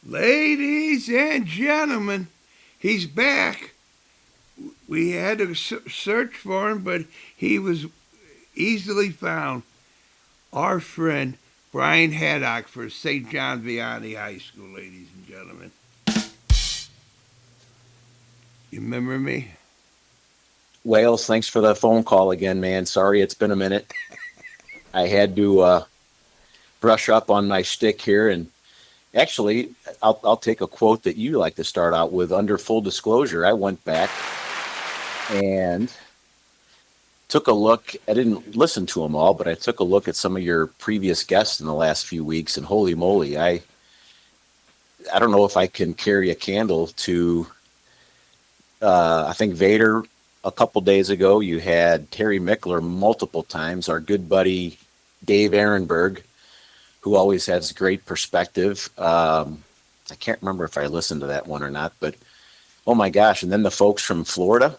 Ladies and gentlemen, he's back. We had to search for him, but he was easily found. Our friend Brian Haddock for St. John Vianney High School, ladies and gentlemen. You remember me? Wales, thanks for the phone call again, man. Sorry it's been a minute. I had to brush up on my shtick here, and actually, I'll take a quote that you like to start out with. Under full disclosure, I went back and took a look. I didn't listen to them all, but I took a look at some of your previous guests in the last few weeks, and holy moly, I don't know if I can carry a candle to. I think Vader a couple days ago. You had Terry Mickler multiple times. Our good buddy Dave Ehrenberg, who always has great perspective. I can't remember if I listened to that one or not, but oh my gosh! And then the folks from Florida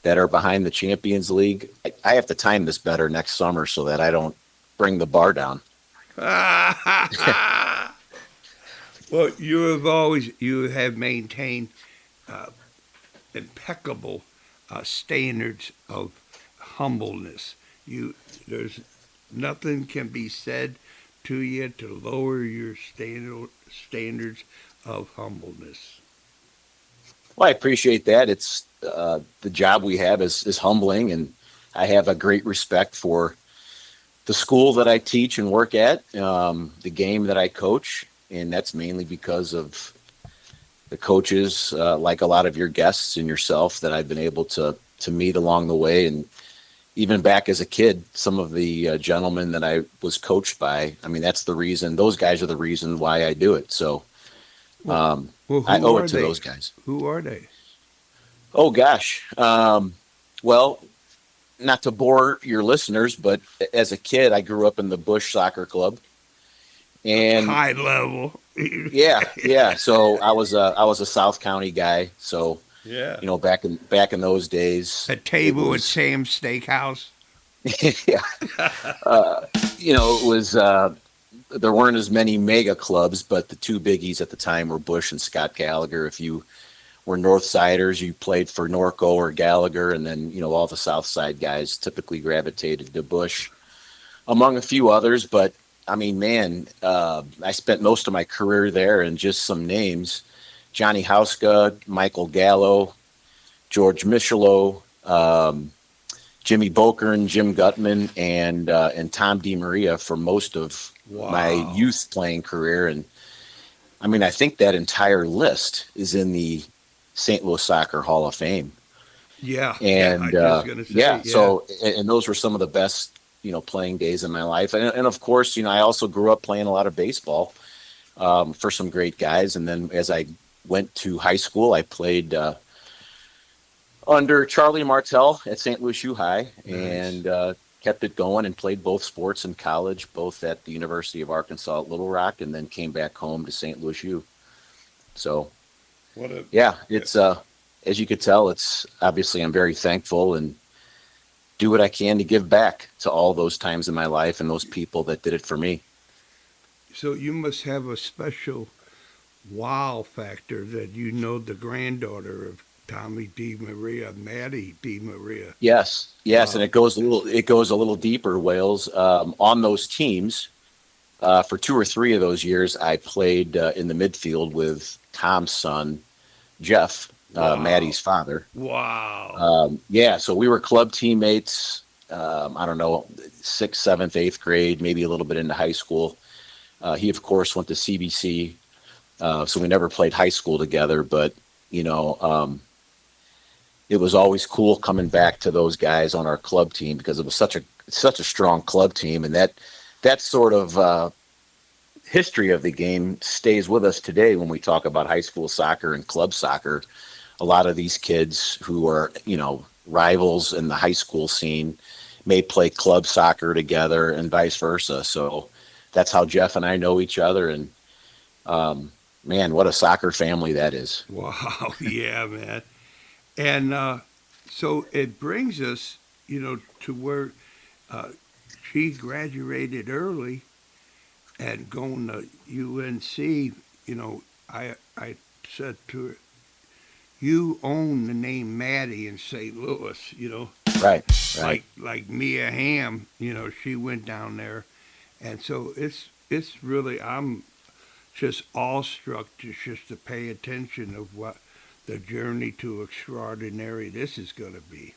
that are behind the Champions League. I have to time this better next summer so that I don't bring the bar down. Well, you have maintained uh, impeccable standards of humbleness. There's nothing can be said to you to lower your standards of humbleness. Well, I appreciate that. It's the job we have is humbling, and I have a great respect for the school that I teach and work at, the game that I coach, and that's mainly because of the coaches, like a lot of your guests and yourself, that I've been able to meet along the way, and even back as a kid, some of the gentlemen that I was coached by. I mean, that's the reason. Those guys are the reason why I do it. So Well, well, I who owe it are to they? those guys. Who are they? Oh gosh. Well, not to bore your listeners, but as a kid, I grew up in the Bush Soccer Club, and High level. yeah. So I was a South County guy. So Yeah. back in those days, A it table at was Sam's Steakhouse. yeah. It was there weren't as many mega clubs, but the two biggies at the time were Bush and Scott Gallagher. If you were North Siders, you played for Norco or Gallagher, and then all the South Side guys typically gravitated to Bush, among a few others. But I mean, man, I spent most of my career there, and just some names: Johnny Hauska, Michael Gallo, George Michelot, Jimmy Bokern, Jim Gutman, and Tom DiMaria for most of my Wow. youth playing career. And I mean, I think that entire list is in the St. Louis Soccer Hall of Fame. Yeah, yeah. I And just gonna say, yeah, yeah. so and those were some of the best playing days in my life. And of course, I also grew up playing a lot of baseball, for some great guys. And then as I went to high school, I played under Charlie Martell at St. Louis U High, Nice. and kept it going and played both sports in college, both at the University of Arkansas at Little Rock, and then came back home to St. Louis U. So What a yeah, it's as you could tell, it's obviously I'm very thankful and do what I can to give back to all those times in my life and those people that did it for me. so you must have a special wow factor that you know the granddaughter of Tommy D. Maria, Maddie D. Maria. Yes, and Uh, it goes a little deeper. Wales, on those teams. For 2 or 3 of those years, I played in the midfield with Tom's son, Jeff, wow. Maddie's father. Wow. Yeah, so we were club teammates. I don't know, sixth, seventh, eighth grade, maybe a little bit into high school. He, of course, went to CBC, so we never played high school together. But you know, it was always cool coming back to those guys on our club team because it was such a strong club team, and that sort of history of the game stays with us today when we talk about high school soccer and club soccer. A lot of these kids who are, rivals in the high school scene may play club soccer together and vice versa. So that's how Jeff and I know each other. And man, what a soccer family that is. Wow. Yeah, man. And so it brings us, to where uh, she graduated early and going to UNC, I said to her, you own the name Maddie in St. Louis, Right, right. like Mia Hamm, she went down there, and so it's really I'm just awestruck just to pay attention of what the journey to extraordinary this is going to be.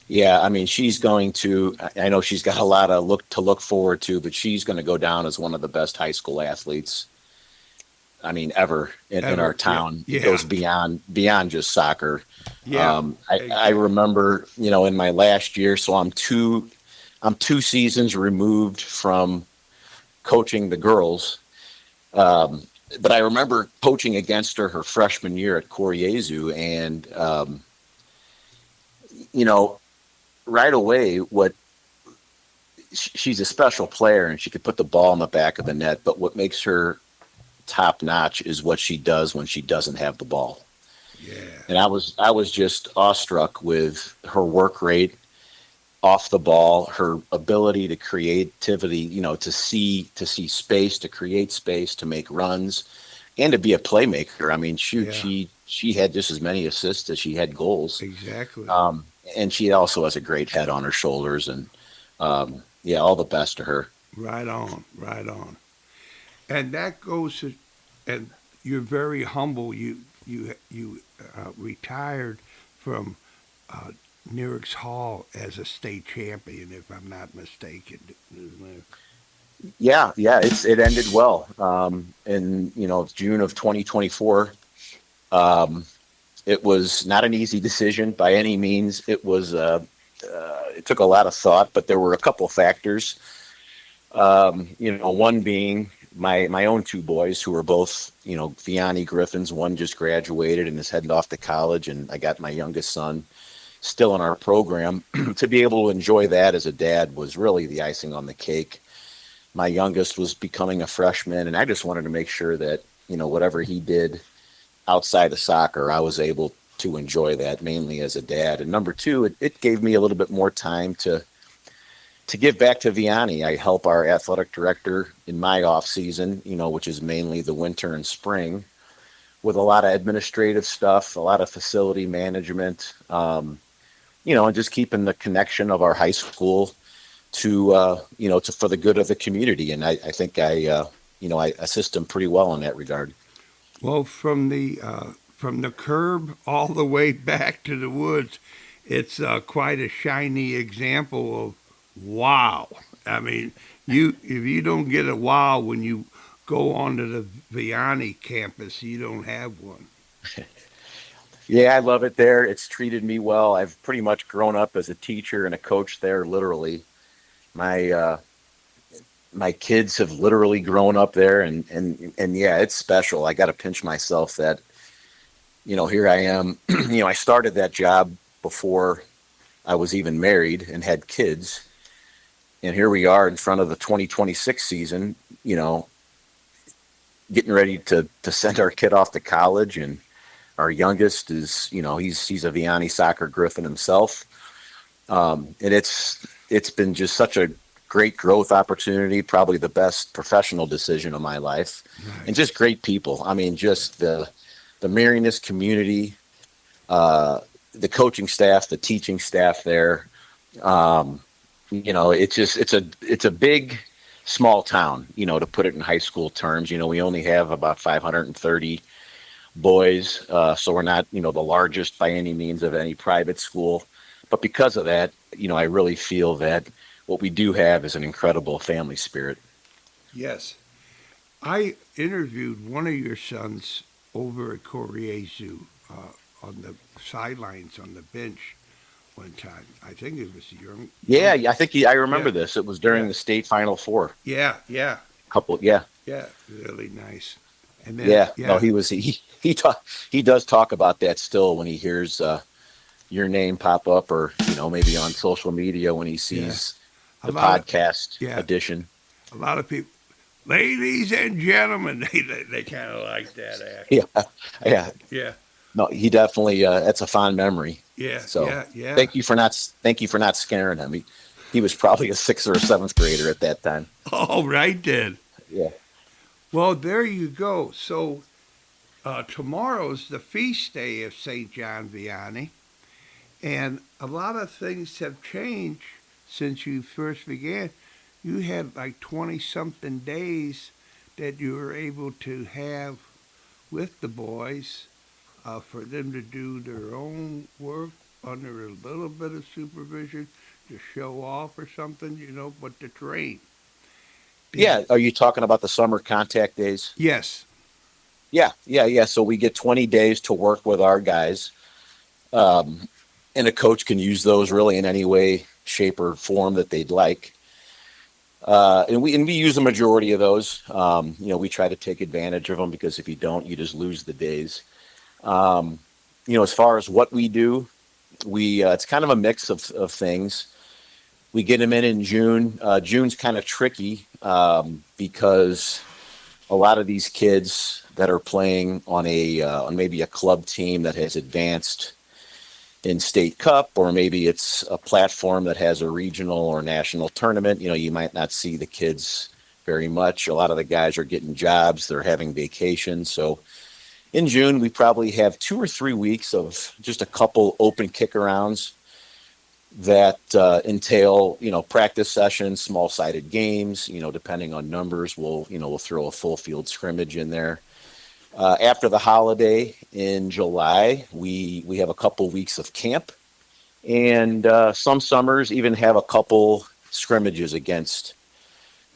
Yeah, I mean, she's going to. I know she's got a lot of look forward to, but she's going to go down as one of the best high school athletes. I mean, ever in our Ever, yeah, town. It yeah, goes beyond just soccer. yeah, I exactly. remember, in my last year, so I'm 2 seasons removed from coaching the girls. Um, but I remember coaching against her freshman year at Koryezu, and you know, right away, what she's a special player, and she could put the ball in the back of the net. But what makes her top notch is what she does when she doesn't have the ball. Yeah, And I was just awestruck with her work rate off the ball, her ability to creativity, to see space, to create space, to make runs, and to be a playmaker. I mean, shoot, yeah, she had just as many assists as she had goals. exactly. Um, and she also has a great head on her shoulders, and yeah, all the best to her. Right on, right on. And that goes to, and you're very humble. You retired from uh, Newark's Hall as a state champion, if I'm not mistaken. Isn't Yeah, yeah, it ended well. In June of 2024. Um, it was not an easy decision by any means. It took a lot of thought, but there were a couple factors. One being my own two boys who were both, Vianney Griffins. One just graduated and is heading off to college, and I got my youngest son still in our program. To be able to enjoy that as a dad was really the icing on the cake. My youngest was becoming a freshman, and I just wanted to make sure that, whatever he did outside of soccer, I was able to enjoy that mainly as a dad. And number two, it gave me a little bit more time to give back to Vianney. I help our athletic director in my off season, which is mainly the winter and spring, with a lot of administrative stuff, a lot of facility management, and just keeping the connection of our high school to for the good of the community. And I think I assist him pretty well in that regard. well, from the curb all the way back to the woods, it's quite a shiny example of wow. I mean, you if you don't get a wow when you go onto the Vianney campus, you don't have one. Yeah, I love it there. It's treated me well. I've pretty much grown up as a teacher and a coach there, literally. My uh, my kids have literally grown up there, and yeah, it's special. I got to pinch myself that here I am. I started that job before I was even married and had kids, and here we are in front of the 2026 season. You know, getting ready to send our kid off to college, and our youngest is he's a Vianney soccer Griffin himself. And it's been just such a great growth opportunity, probably the best professional decision of my life, and Nice. just great people. I mean, just the Marinas community, uh, the coaching staff, the teaching staff there. Um, it's a big small town. To put it in high school terms, we only have about 530 boys, so we're not the largest by any means of any private school. But because of that, I really feel that what we do have is an incredible family spirit. Yes. I interviewed one of your sons over at Koryezu on the sidelines on the bench one time. I think it was Yeah, young. I think I remember Yeah, this. It was yeah, during the state Final Four. yeah, yeah, Couple, yeah, yeah. Really nice. And then yeah. No, yeah, he does talk about that still when he hears your name pop up, or maybe on social media when he yeah. sees A the lot of podcast yeah, edition. a lot of people. Ladies and gentlemen, they kind of like that Yeah, action. yeah. Yeah, No, he definitely. That's a fond memory. yeah, So yeah, yeah. thank you for not scaring him. He was probably a sixth or a seventh grader at that time. All right then. Yeah. Well, there you go. So tomorrow's the feast day of St. John Vianney, and a lot of things have changed since you first began. You had like 20 something days that you were able to have with the boys for them to do their own work under a little bit of supervision to show off or something, but to train. Did Yeah, are you talking about the summer contact days? yes, Yeah. So we get 20 days to work with our guys. Um, and a coach can use those really in any way, shape, or form that they'd like. And we use the majority of those. We try to take advantage of them because if you don't, you just lose the days. Um, as far as what we do, we it's kind of a mix of things. We get them in June. June's kind of tricky because a lot of these kids that are playing on maybe a club team that has advanced in state cup, or maybe it's a platform that has a regional or national tournament, you might not see the kids very much. A lot of the guys are getting jobs, they're having vacations. So in June, we probably have 2 or 3 weeks of just a couple open kick arounds that entail, practice sessions, small sided games, depending on numbers, we'll throw a full field scrimmage in there. After the holiday in July, we have a couple weeks of camp, and some summers even have a couple scrimmages against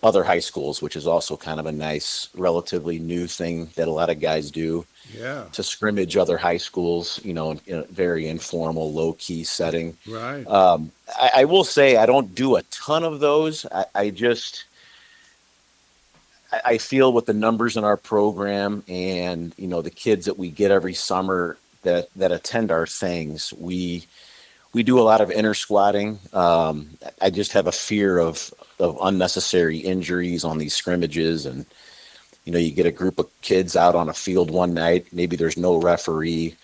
other high schools, which is also kind of a nice, relatively new thing that a lot of guys do, yeah, to scrimmage other high schools, in a very informal, low key setting. right. I will say I don't do a ton of those. I feel with the numbers in our program and the kids that we get every summer that attend our things, we do a lot of inter squatting. I just have a fear of unnecessary injuries on these scrimmages, and you get a group of kids out on a field one night, maybe there's no referee.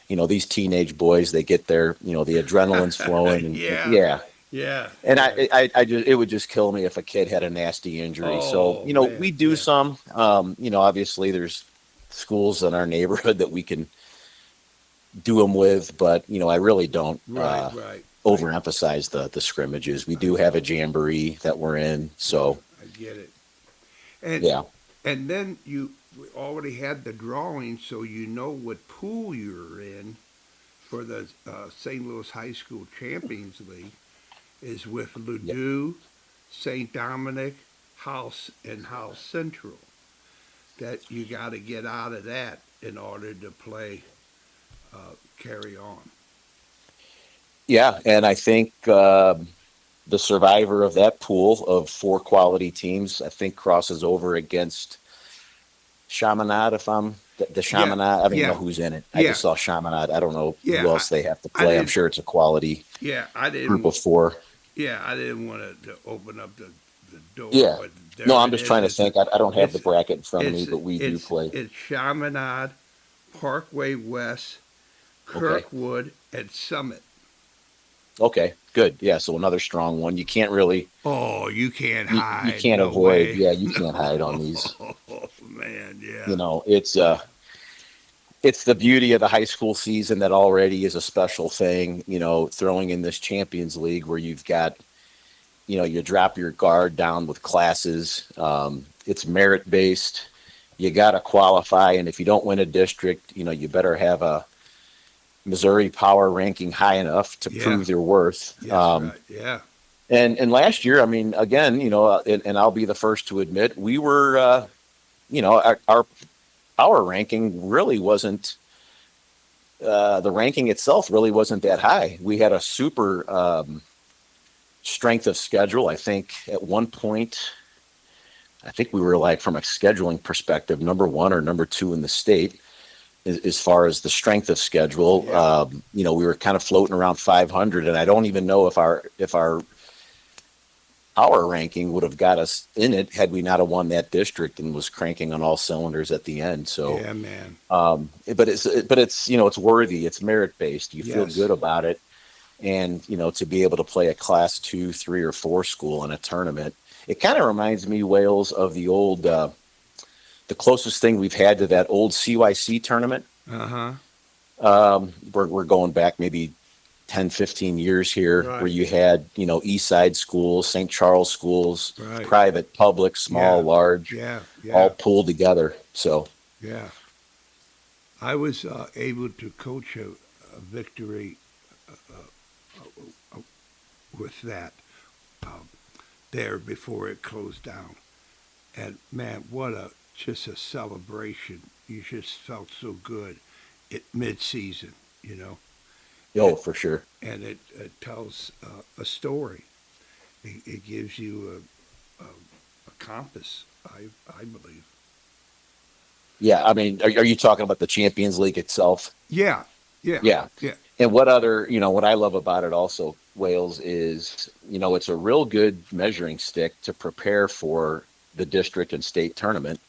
These teenage boys, they get their the adrenaline's flowing, and Yeah, yeah. yeah, And yeah. I just, it would just kill me if a kid had a nasty injury. So, Oh man, we do yeah, some, obviously there's schools in our neighborhood that we can do them with, but, I really don't, right, right. overemphasize the scrimmages. We I do have a know. jamboree that we're in. Yeah, So, I get it. And yeah. and then you already had the drawing, so you know what pool you're in for the St. Louis High School Champions League is with Yeah. Ladue, St. Dominic, House, and House Central. That you got to get out of that in order to play carry on. Yeah. And I think, the survivor of that pool of four quality teams, I think crosses over against Chaminade, if I'm the Yeah, Chaminade. I don't even know yeah, who's in it. I yeah, just saw Chaminade. I don't know who yeah. else they have to I play. I'm didn't. sure it's a quality Yeah, I group didn't. of four. Yeah, I didn't want to open up the door, Yeah. but No, there I'm it just is. trying to think. I don't have the It's bracket in front of me, it's but we do play. it's Chaminade, Parkway West, Okay. Kirkwood, and Summit. Okay. Good. Yeah. So another strong one. You can't really, Oh, you can't you hide. can't No avoid. way. Yeah. You can't hide on No, these. man. Yeah. It's the beauty of the high school season that already is a special thing, throwing in this Champions League where you've got, you drop your guard down with classes. It's merit based. You got to qualify. And if you don't win a district, you better have a Missouri power ranking high enough to Yeah. prove your worth. Yes. Right. Yeah. And last year, I mean, again, and I'll be the first to admit, we were, our power ranking really wasn't, the ranking itself really wasn't that high. We had a super strength of schedule. I think at one point, I think we were like, from a scheduling perspective, number one or number two in the state as far as the strength of schedule. Yeah. We were kind of floating around 500, and I don't even know if our power ranking would have got us in it had we not have won that district and was cranking on all cylinders at the end. So, Yeah, man. but it's it's worthy. It's merit based. You feel Yes. good about it, and to be able to play a class 2, 3, or 4 school in a tournament. It kind of reminds me, Wales, of the old the closest thing we've had to that old CYC tournament. Uh-huh. We're going back maybe 10, 15 years here, where Right. you had, East Side schools, St. Charles schools, Right. private, public, small, Yeah. large, Yeah. all Yeah. pulled together. So, Yeah. I was able to coach a victory with that um, there before it closed down. And man, what a just a celebration! You just felt so good at mid-season, you know, oh, and for sure. it tells a story. It gives you a compass, I believe. Yeah. I mean, are you talking about the Champions League itself? Yeah, yeah, Yeah. yeah, And what other, what I love about it also, Wales, is, it's a real good measuring stick to prepare for the district and state tournament,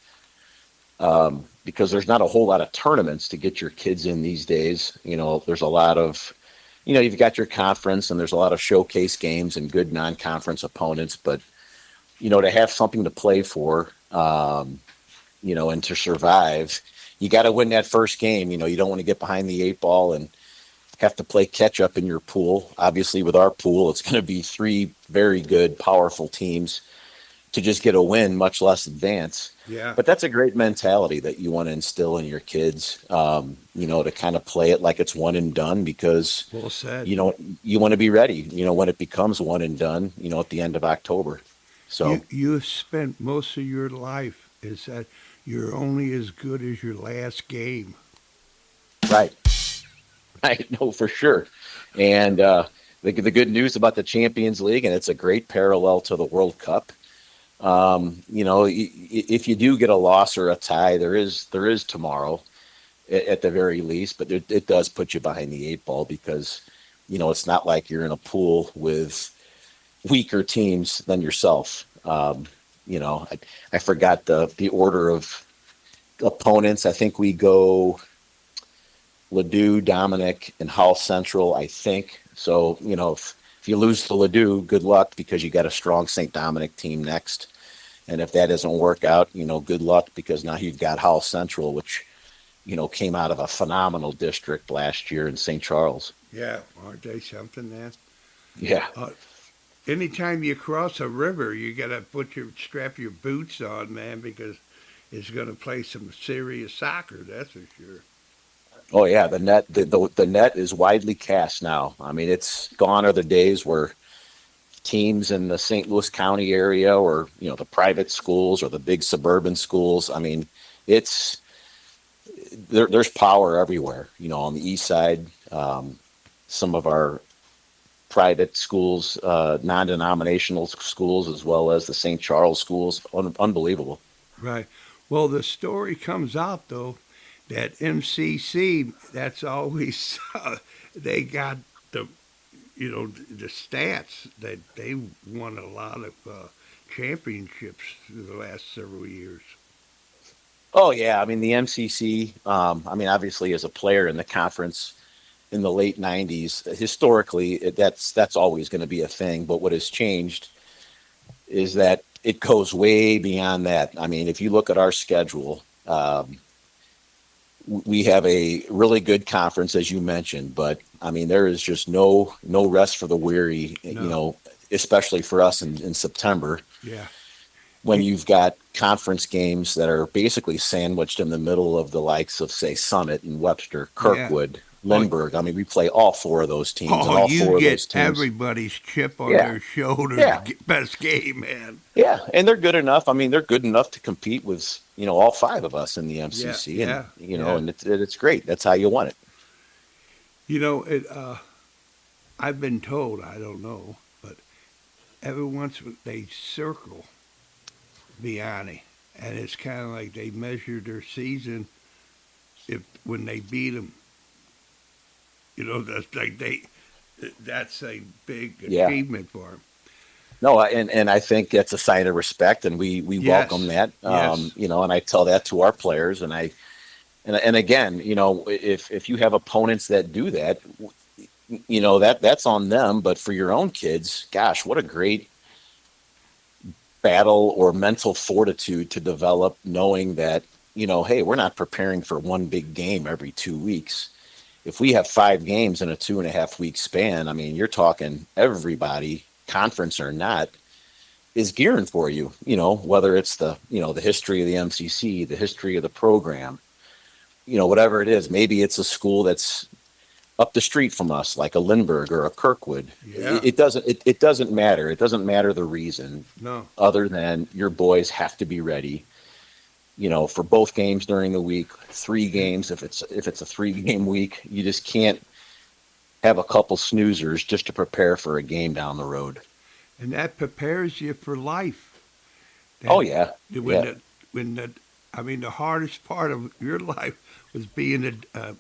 because there's not a whole lot of tournaments to get your kids in these days. There's a lot of, you've got your conference and there's a lot of showcase games and good non-conference opponents, but, to have something to play for, and to survive, you got to win that first game. You don't want to get behind the eight ball and have to play catch up in your pool. Obviously, with our pool, it's going to be three very good, powerful teams to just get a win, much less advance. yeah. But that's a great mentality that you want to instill in your kids, to kind of play it like it's one and done, because, Well said. you want to be ready, when it becomes one and done, at the end of October. So, You've spent most of your life is that you're only as good as your last game. right. I know for sure. And the good news about the Champions League, and it's a great parallel to the World Cup. If you do get a loss or a tie, there is tomorrow at the very least, but it does put you behind the eight ball, because it's not like you're in a pool with weaker teams than yourself. I forgot the order of opponents. I think we go Ladue, Dominic, and Hull Central, I think. So, if you lose to Ladue, good luck, because you got a strong St. Dominic team next. And if that doesn't work out, good luck, because now you've got Hull Central, which, came out of a phenomenal district last year in St. Charles. Yeah, aren't they something, man? Yeah. Uh, Anytime you cross a river, you gotta strap your boots on, man, because it's gonna play some serious soccer. That's for sure. Oh yeah, the net is widely cast now. I mean, it's gone are the days where teams in the St. Louis County area, or the private schools or the big suburban schools. I mean, it's there's power everywhere. On the east side, some of our private schools, non-denominational schools, as well as the St. Charles schools, unbelievable. Right. Well, the story comes out though that MCC. That's always they got the the stats that they won a lot of championships through the last several years. Oh yeah, I mean the MCC. I mean, obviously, as a player in the conference in the late '90s, historically, that's always going to be a thing. But what has changed is that it goes way beyond that. I mean, if you look at our schedule, we have a really good conference, as you mentioned. But I mean, there is just no rest for the weary. No. Especially for us in September, Yeah. when you've got conference games that are basically sandwiched in the middle of the likes of, say, Summit and Webster, Yeah. Kirkwood, Oh, Lindbergh. I mean, we play all four of those teams, and oh, all you four of those get teams. everybody's chip on Yeah, their shoulder to yeah, get best game, man. yeah, and they're good enough. I mean, they're good enough to compete with all five of us in the Yeah, MCC, and yeah, yeah. and it's great. That's how you want it. You know, it. I've been told, I don't know, but every once they circle Vianney, and it's kind of like they measure their season if when they beat them. That's like that's a big Yeah. achievement for them. No, and I think that's a sign of respect, and we welcome Yes, that. yes. And I tell that to our players, and again, if you have opponents that do that, that's on them. But for your own kids, gosh, what a great battle or mental fortitude to develop, knowing that, hey, we're not preparing for one big game every 2 weeks. If we have 5 games in a 2.5 week span, I mean, you're talking everybody, conference or not, is gearing for you, whether it's the history of the MCC, the history of the program, whatever it is. Maybe it's a school that's up the street from us, like a Lindbergh or a Kirkwood. Yeah. It doesn't matter. It doesn't matter the reason, No. other than your boys have to be ready, for both games during the week, 3 games. If it's a 3-game week, you just can't have a couple snoozers just to prepare for a game down the road. And that prepares you for life. Oh yeah. I mean, the hardest part of your life was being a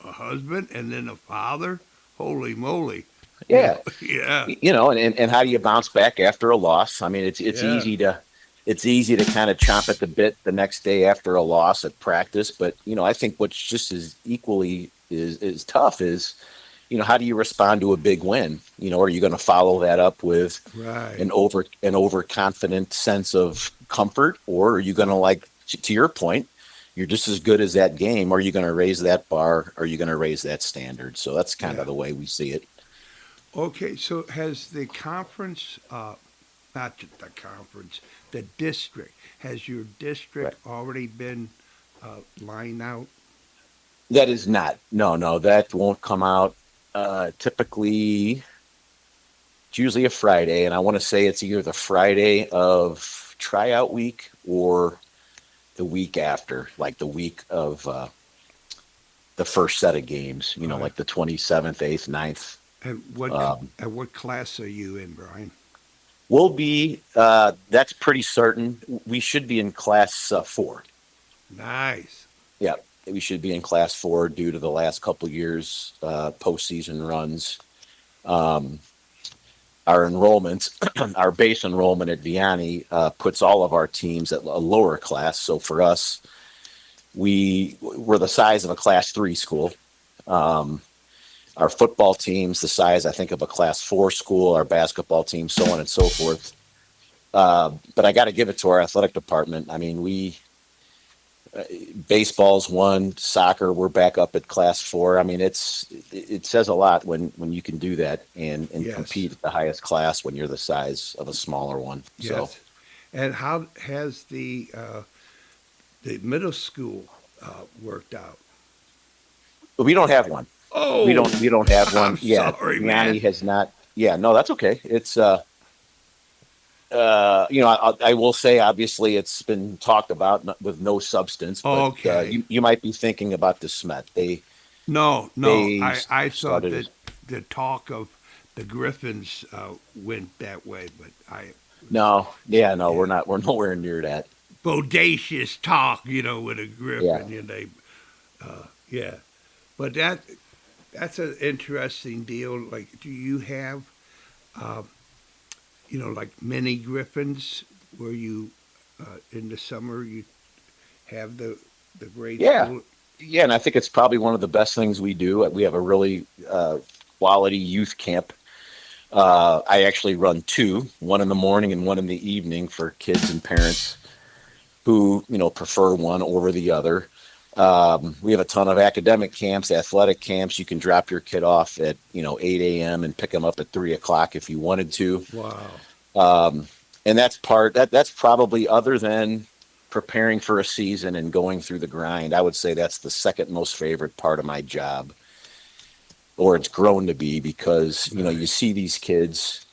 husband and then a father. Holy moly. Yeah. Yeah. And how do you bounce back after a loss? I mean, it's easy to kind of chomp at the bit the next day after a loss at practice. But, I think what's just as equally is tough is, how do you respond to a big win? Are you going to follow that up with Right. an overconfident sense of comfort, or are you going to, like, to your point, you're just as good as that game? Or are you going to raise that bar? Or are you going to raise that standard? So that's kind of the way we see it. Okay, so has the conference, not the conference, the district, has your district already been lined out? That is not. No, that won't come out. Typically, it's usually a Friday, and I want to say it's either the Friday of tryout week or the week after, like the week of the first set of games, Right. like the 27th, 8th, 9th. And what class are you in, Brian? We'll be, that's pretty certain. We should be in class 4. Nice. Yeah, we should be in class 4 due to the last couple of years postseason runs. Our enrollment, our base enrollment at Vianney puts all of our teams at a lower class. So for us, we're the size of a class 3 school. Our football team's the size, I think, of a class 4 school, our basketball team, so on and so forth. But I got to give it to our athletic department. I mean, baseball's 1, soccer, we're back up at class 4. I mean, it says a lot when you can do that and Yes. compete at the highest class when you're the size of a smaller one. So Yes. And how has the middle school worked out? we don't have one. Oh, We don't have one. I'm Yeah, sorry, man. Vianney has not. Yeah, no, that's okay. It's I will say, obviously, it's been talked about with no substance. But Okay. you might be thinking about the Smet. No. They I thought started that the talk of the Griffins went that way, but No, we're nowhere near that. bodacious talk, with a Yeah. Griffin, and they, yeah. But that's an interesting deal. Like, do you have, like mini Griffins where you, in the summer, you have the grade Yeah. school? Yeah, and I think it's probably one of the best things we do. We have a really quality youth camp. I actually run 2, one in the morning and one in the evening for kids and parents who, prefer one over the other. We have a ton of academic camps, athletic camps. You can drop your kid off at, 8 a.m. and pick them up at 3 o'clock if you wanted to. Wow. And that's that's probably, other than preparing for a season and going through the grind, I would say that's the second most favorite part of my job, or it's grown to be, because, you see these kids,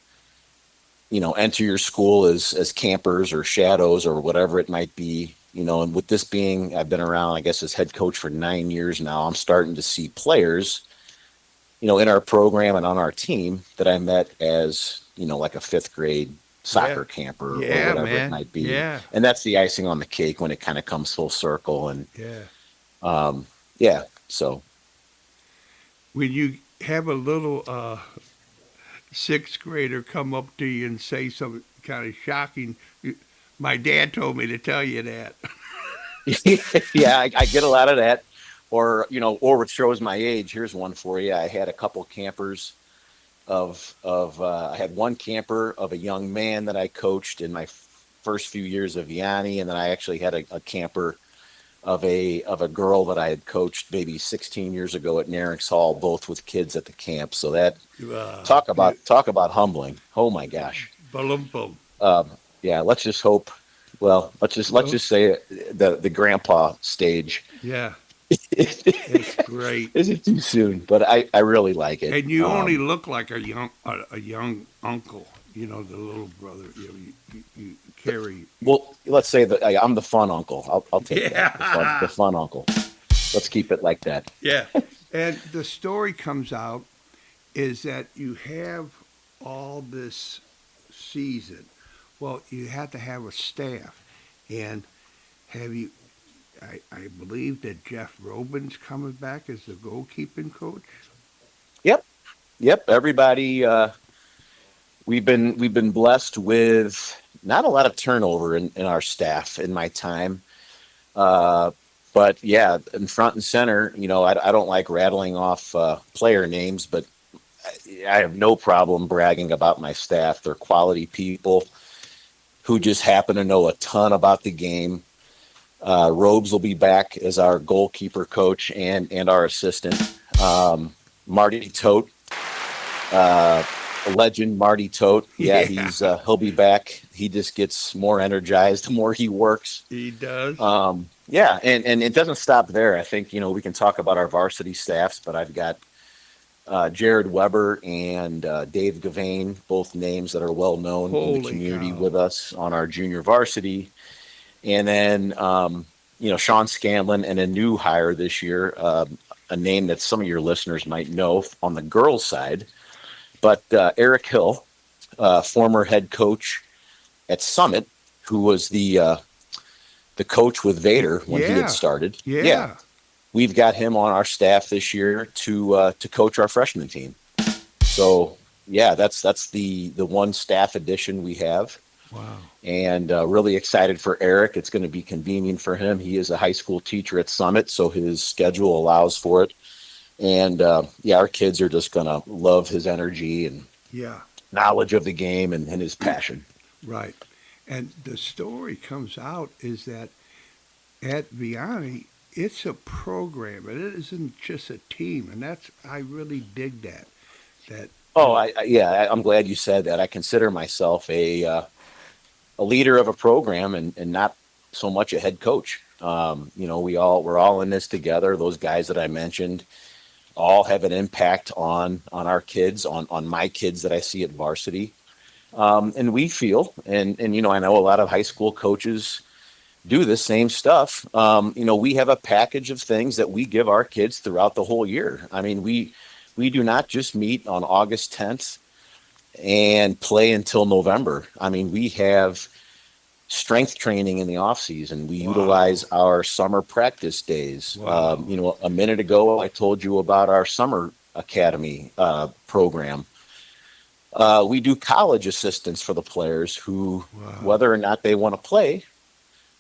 enter your school as campers or shadows or whatever it might be, and with this being, I've been around, I guess, as head coach for 9 years now, I'm starting to see players, in our program and on our team that I met as, like a 5th grade soccer camper or Yeah, whatever it man. might be. Yeah. And that's the icing on the cake when it kind of comes full circle. And Yeah. yeah, so When you have a little 6th grader come up to you and say something kind of shocking, my dad told me to tell you that. yeah, I get a lot of that. Or, or what shows my age. Here's one for you. I had a couple campers I had one camper of a young man that I coached in my first few years of Vianney, and then I actually had a camper of a girl that I had coached maybe 16 years ago at Narings Hall, both with kids at the camp. So that talk about humbling. Oh my gosh. Balumpum. Um, yeah, let's just hope. Well, let's just say the grandpa stage Yeah, is it's great. it too soon, but I really like it. And you only look like a young uncle. You know, the little brother. You carry. Well, let's say that I'm the fun uncle. I'll take that. The Yeah, fun uncle. Let's keep it like that. yeah. And the story comes out is that you have all this season. Well, you have to have a staff, and have you? I believe that Jeff Robin's coming back as the goalkeeping coach. Yep, yep. Everybody, we've been blessed with not a lot of turnover in our staff in my time. Uh, but yeah, in front and center, I don't like rattling off player names, but I have no problem bragging about my staff. They're quality people who just happen to know a ton about the game. Robes will be back as our goalkeeper coach and our assistant. Marty Tote, uh, legend Marty Tote. Yeah, Yeah, he'll be back. He just gets more energized the more he works. he does. Yeah, and it doesn't stop there. I think we can talk about our varsity staffs, but I've got Jared Weber and Dave Gavain, both names that are well known in the Holy community cow! with us on our junior varsity. And then, Sean Scanlon and a new hire this year, a name that some of your listeners might know on the girls' side, but Eric Hill, former head coach at Summit, who was the coach with Vader when he had Yeah, started. Yeah, yeah. we've got him on our staff this year to coach our freshman team. So yeah, that's the one staff addition we have, Wow. and really excited for Eric. It's going to be convenient for him. He is a high school teacher at Summit, so his schedule allows for it. And yeah, our kids are just going to love his energy and Yeah, knowledge of the game and his passion. right. And the story comes out is that at Vianney, it's a program. It isn't just a team, and that's I really dig that. That Oh, yeah, I'm glad you said that. I consider myself a leader of a program and not so much a head coach. We're all in this together. Those guys that I mentioned all have an impact on our kids, on my kids that I see at varsity. And we feel, and I know a lot of high school coaches do the same stuff. We have a package of things that we give our kids throughout the whole year. I mean, we do not just meet on August 10th and play until November. I mean, we have strength training in the off season. We wow, utilize our summer practice days. wow, A minute ago, I told you about our summer academy program. We do college assistance for the players who, wow. whether or not they want to play,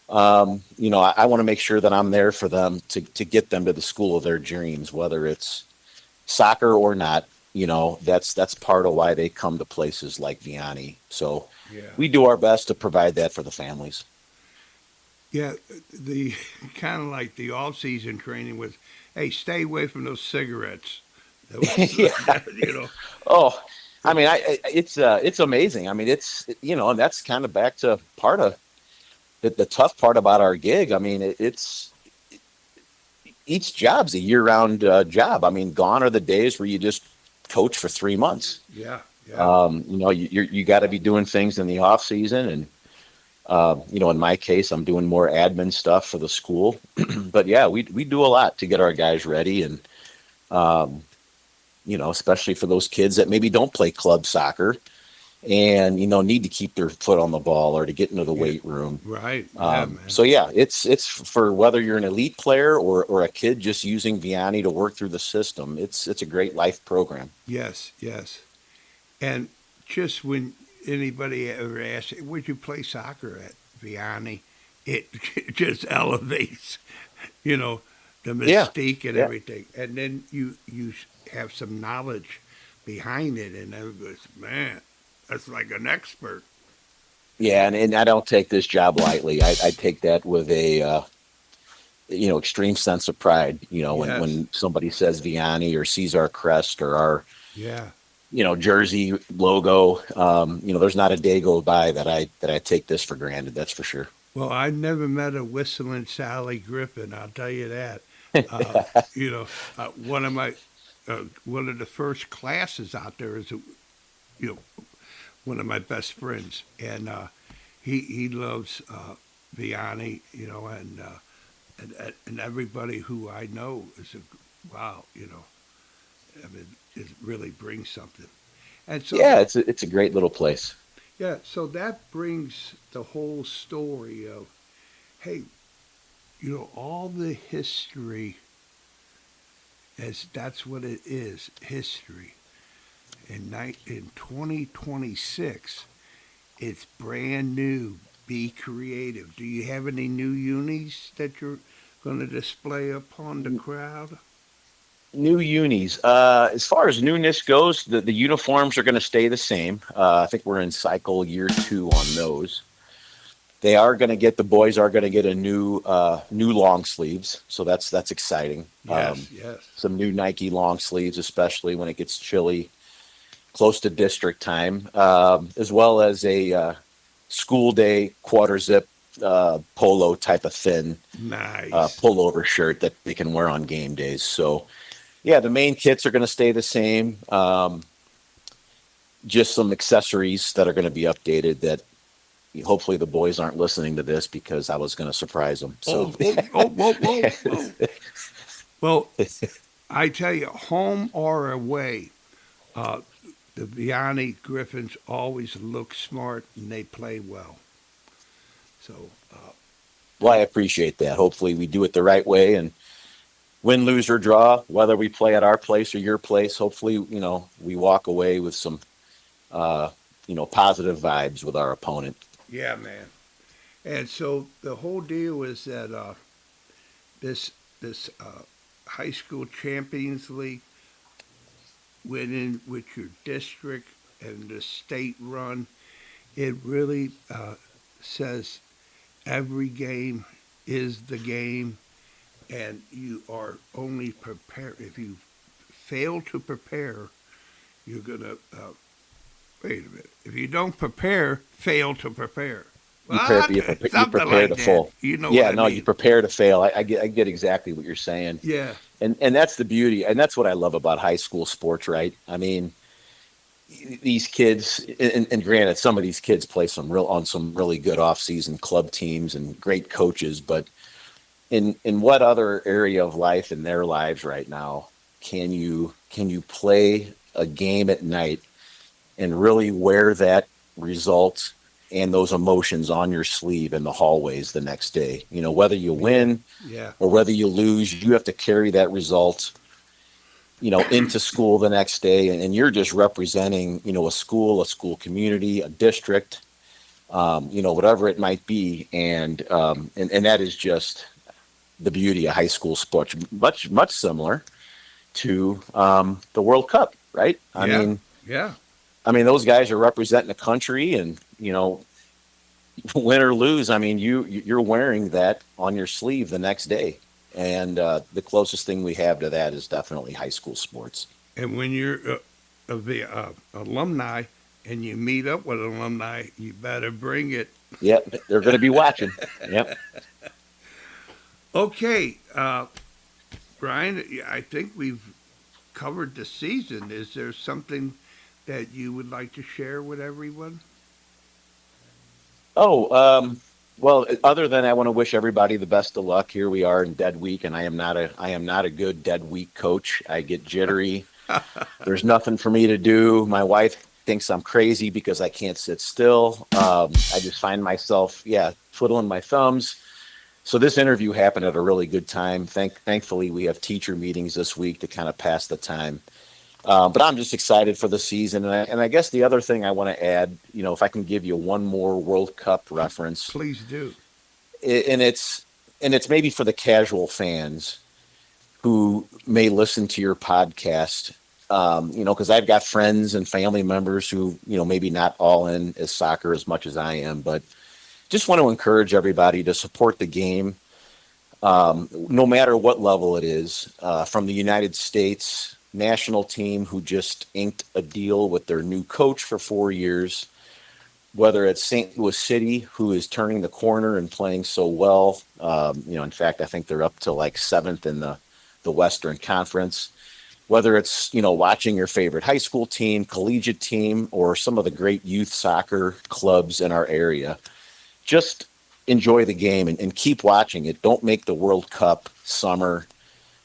I want to make sure that I'm there for them to get them to the school of their dreams, whether it's soccer or not. That's part of why they come to places like Vianney. So Yeah, we do our best to provide that for the families. yeah. The kind of like the off-season training was, hey, stay away from those cigarettes. That was, Yeah. you know, Oh, I mean, it's amazing. I mean, and that's kind of back to part of the tough part about our gig. I mean, it's each job's a year-round job. I mean, gone are the days where you just coach for 3 months. yeah, yeah, You got to be doing things in the off season, and in my case, I'm doing more admin stuff for the school. But yeah, we do a lot to get our guys ready, and um, especially for those kids that maybe don't play club soccer and need to keep their foot on the ball or to get into the yeah. weight room. Right. Yeah, man. So yeah, it's for whether you're an elite player or a kid just using Vianney to work through the system. It's a great life program. Yes, yes. And just when anybody ever asks, would you play soccer at Vianney? It just elevates, you know, the Yeah, mystique and yeah. everything. And then you have some knowledge behind it, and everybody goes, man, that's like an expert. Yeah, and I don't take this job lightly. I take that with a extreme sense of pride. Yes. When somebody says Vianney or sees our crest or our Yeah. jersey logo, there's not a day go by that I take this for granted. That's for sure. Well, I never met a whistling Sally Griffin. I'll tell you that. Uh, you know, one of the first classes out there is, one of my best friends, and he loves Vianney, and everybody who I know is wow, I mean, it really brings something. And so Yeah, it's a great little place. yeah, so that brings the whole story of, hey, all the history, as that's what it is, history. In 2026, it's brand new. Be creative. Do you have any new unis that you're going to display upon the crowd? New unis. As far as newness goes, the uniforms are going to stay the same. I think we're in cycle year 2 on those. The boys are going to get a new long sleeves, so that's exciting. Yes, yes. Some new Nike long sleeves, especially when it gets chilly, close to district time, as well as a school day quarter zip polo type of thin Nice. pullover shirt that they can wear on game days. So yeah, the main kits are going to stay the same. Just some accessories that are going to be updated that hopefully the boys aren't listening to this because I was going to surprise them. So, Whoa. Well, I tell you, home or away, uh, the Vianney Griffins always look smart and they play well. So, well, I appreciate that. Hopefully we do it the right way and win, lose or draw, whether we play at our place or your place. Hopefully, we walk away with some, positive vibes with our opponent. yeah, man. And so the whole deal is that this high school champions league winning with your district and the state run, it really says every game is the game, and you are only prepared. If you fail to prepare, you're gonna wait a minute. If you don't prepare, fail to prepare. What? You Something prepare like to that. full. You know what Yeah, I no, you mean? prepare to fail. I get exactly what you're saying. Yeah. And that's the beauty. And that's what I love about high school sports, right? I mean, these kids, and granted, some of these kids play on some really good off-season club teams and great coaches, but in what other area of life in their lives right now can you play a game at night and really wear that result and those emotions on your sleeve in the hallways the next day? Whether you Yeah. win Yeah. or whether you lose, you have to carry that result, into school the next day. And you're just representing, a school community, a district, whatever it might be. And that is just the beauty of high school sports, much, much similar to the World Cup, right? I Yeah. mean, Yeah. I mean, those guys are representing the country, and win or lose. I mean, you're wearing that on your sleeve the next day, and the closest thing we have to that is definitely high school sports. And when you're the alumni and you meet up with alumni, you better bring it. Yep, they're going to be watching. Yep. Okay, Brian, I think we've covered the season. Is there something that you would like to share with everyone? Oh, well, other than I want to wish everybody the best of luck. Here we are in dead week, and I am not a good dead week coach. I get jittery. There's nothing for me to do. My wife thinks I'm crazy because I can't sit still. I just find myself, yeah, twiddling my thumbs. So this interview happened at a really good time. Thankfully, we have teacher meetings this week to kind of pass the time. But I'm just excited for the season, and I guess the other thing I want to add, if I can give you one more World Cup reference, Please do. and it's maybe for the casual fans who may listen to your podcast Because I've got friends and family members who, maybe not all in as soccer as much as I am, but just want to encourage everybody to support the game, no matter what level it is. From the United States national team, who just inked a deal with their new coach for 4 years, whether it's St. Louis City, who is turning the corner and playing so well. In fact, I think they're up to like seventh in the Western Conference. Whether it's, watching your favorite high school team, collegiate team, or some of the great youth soccer clubs in our area, just enjoy the game and keep watching it. Don't make the World Cup summer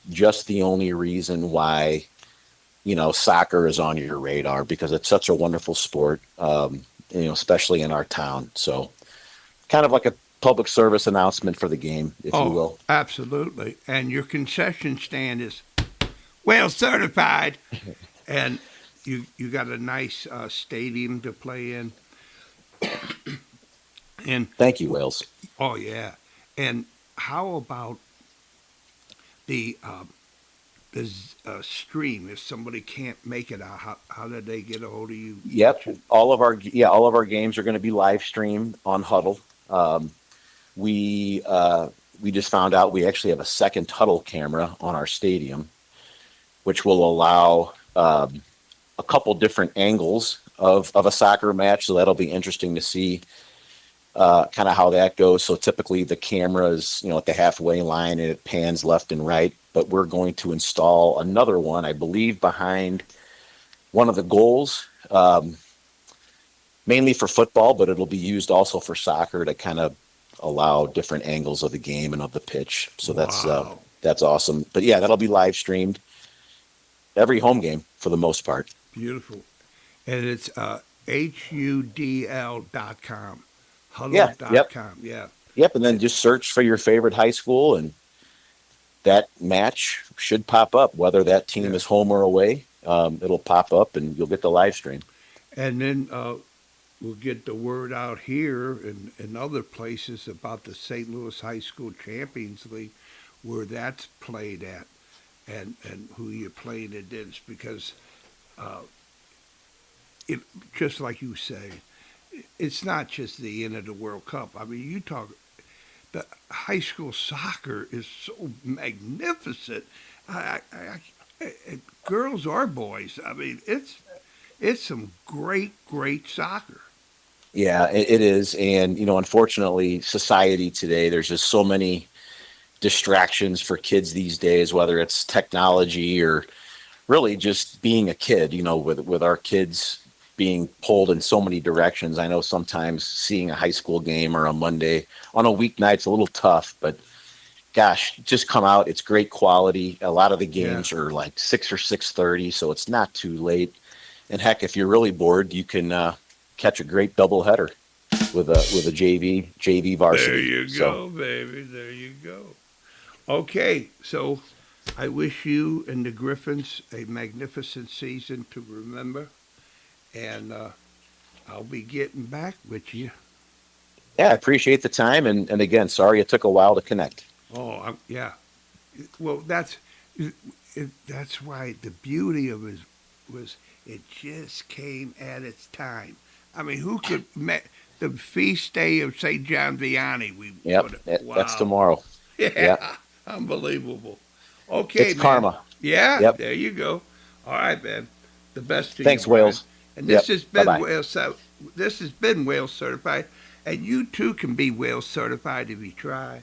just the only reason why, soccer is on your radar, because it's such a wonderful sport, especially in our town. So kind of like a public service announcement for the game, if you will. Absolutely. And your concession stand is well certified, and you got a nice stadium to play in. And Thank you, Wales. oh yeah, and how about the stream? If somebody can't make it out, how did they get a hold of you? Yep, all of our games are going to be live streamed on Huddle. We just found out we actually have a second Huddle camera on our stadium, which will allow a couple different angles of a soccer match. So that'll be interesting to see kind of how that goes. So typically the camera is, at the halfway line and it pans left and right. But we're going to install another one, I believe, behind one of the goals, mainly for football, but it'll be used also for soccer to kind of allow different angles of the game and of the pitch. So that's awesome. But yeah, that'll be live streamed every home game for the most part. Beautiful. And it's HUDL.com. Yeah. Yep. Huddle.com. Yeah. Yep. And then just search for your favorite high school, and that match should pop up, whether that team is home or away. It'll pop up and you'll get the live stream. And then we'll get the word out here and other places about the St. Louis High School Champions League, where that's played at, and who you're playing against, because it, just like you say, it's not just the end of the World Cup. I mean, you talk, the high school soccer is so magnificent. Girls or boys, I mean, it's some great soccer. Yeah, it is. And, unfortunately, society today, there's just so many distractions for kids these days, whether it's technology or really just being a kid, with our kids being pulled in so many directions. I know sometimes seeing a high school game or a Monday on a weeknight's a little tough, but gosh, just come out. It's great quality. A lot of the games are like 6 or 6:30, so it's not too late. And heck, if you're really bored, you can catch a great doubleheader with a JV varsity. There you go, baby. There you go. Okay, so I wish you and the Griffins a magnificent season to remember, and I'll be getting back with you. Yeah, I appreciate the time, and again, sorry it took a while to connect. Oh, yeah. Well, that's why the beauty of it was it just came at its time. I mean, who could the feast day of St.John Vianney? That's tomorrow. Yeah, Yep. Unbelievable. Okay, it's man. karma. Yeah, Yep. There you go. All right, man. The best to Thanks, you, Brian. Wales. And this has been Bye-bye. This has been Wales certified, and you too can be Wales certified if you try.